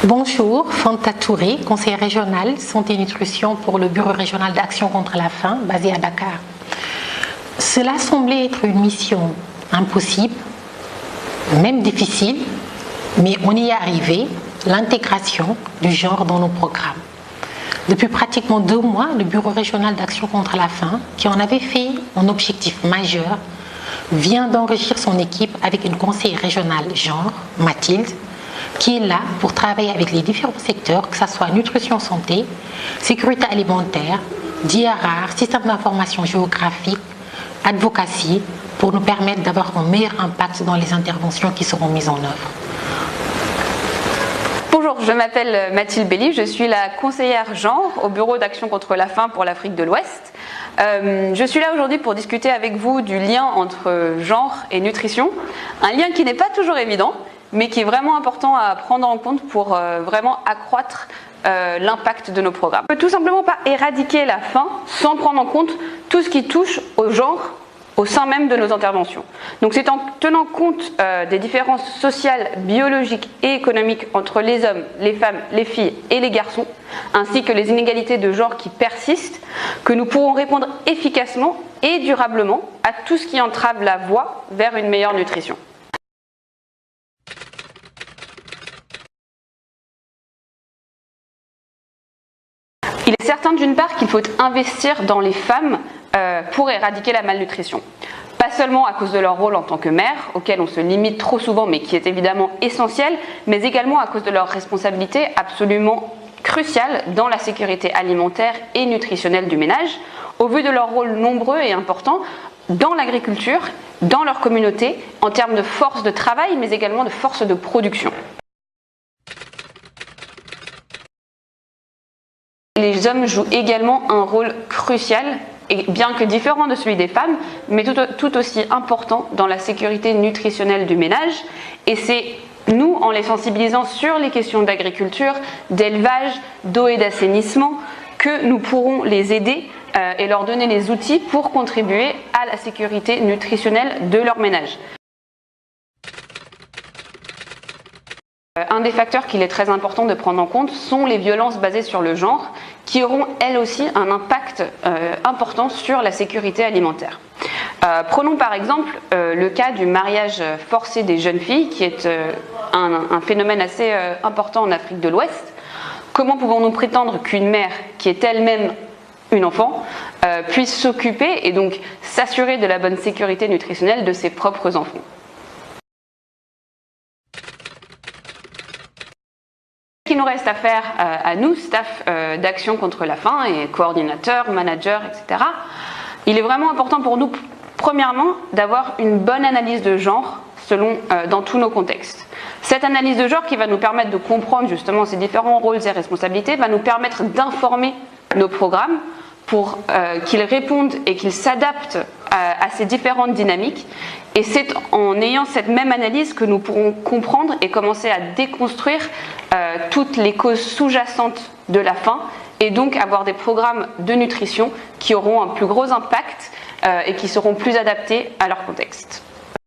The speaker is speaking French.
Bonjour, Fanta Touré, conseillère régionale santé et nutrition pour le Bureau régional d'action contre la faim basé à Dakar. Cela semblait être une mission impossible, même difficile, mais on y est arrivé, l'intégration du genre dans nos programmes. Depuis pratiquement 2 mois, le Bureau régional d'action contre la faim, qui en avait fait un objectif majeur, vient d'enrichir son équipe avec une conseillère régionale genre, Mathilde, qui est là pour travailler avec les différents secteurs, que ce soit nutrition santé, sécurité alimentaire, DRR, système d'information géographique, advocacy, pour nous permettre d'avoir un meilleur impact dans les interventions qui seront mises en œuvre. Bonjour, je m'appelle Mathilde Belly, je suis la conseillère genre au Bureau d'action contre la faim pour l'Afrique de l'Ouest. Je suis là aujourd'hui pour discuter avec vous du lien entre genre et nutrition, un lien qui n'est pas toujours évident, mais qui est vraiment important à prendre en compte pour vraiment accroître l'impact de nos programmes. On ne peut tout simplement pas éradiquer la faim sans prendre en compte tout ce qui touche au genre au sein même de nos interventions. Donc c'est en tenant compte des différences sociales, biologiques et économiques entre les hommes, les femmes, les filles et les garçons, ainsi que les inégalités de genre qui persistent, que nous pourrons répondre efficacement et durablement à tout ce qui entrave la voie vers une meilleure nutrition. Il est certain d'une part qu'il faut investir dans les femmes pour éradiquer la malnutrition. Pas seulement à cause de leur rôle en tant que mère, auquel on se limite trop souvent mais qui est évidemment essentiel, mais également à cause de leur responsabilité absolument cruciale dans la sécurité alimentaire et nutritionnelle du ménage, au vu de leur rôle nombreux et important dans l'agriculture, dans leur communauté, en termes de force de travail mais également de force de production. Les hommes jouent également un rôle crucial, et bien que différent de celui des femmes, mais tout aussi important dans la sécurité nutritionnelle du ménage. Et c'est nous, en les sensibilisant sur les questions d'agriculture, d'élevage, d'eau et d'assainissement, que nous pourrons les aider et leur donner les outils pour contribuer à la sécurité nutritionnelle de leur ménage. Un des facteurs qu'il est très important de prendre en compte sont les violences basées sur le genre, qui auront elles aussi un impact important sur la sécurité alimentaire. Prenons par exemple le cas du mariage forcé des jeunes filles, qui est un phénomène assez important en Afrique de l'Ouest. Comment pouvons-nous prétendre qu'une mère, qui est elle-même une enfant, puisse s'occuper et donc s'assurer de la bonne sécurité nutritionnelle de ses propres enfants ? Ce qu'il nous reste à faire à nous, staff d'action contre la faim et coordinateurs, managers, etc., il est vraiment important pour nous, premièrement, d'avoir une bonne analyse de genre dans tous nos contextes. Cette analyse de genre qui va nous permettre de comprendre justement ces différents rôles et responsabilités va nous permettre d'informer nos programmes pour qu'ils répondent et qu'ils s'adaptent à ces différentes dynamiques. Et c'est en ayant cette même analyse que nous pourrons comprendre et commencer à déconstruire toutes les causes sous-jacentes de la faim et donc avoir des programmes de nutrition qui auront un plus gros impact et qui seront plus adaptés à leur contexte.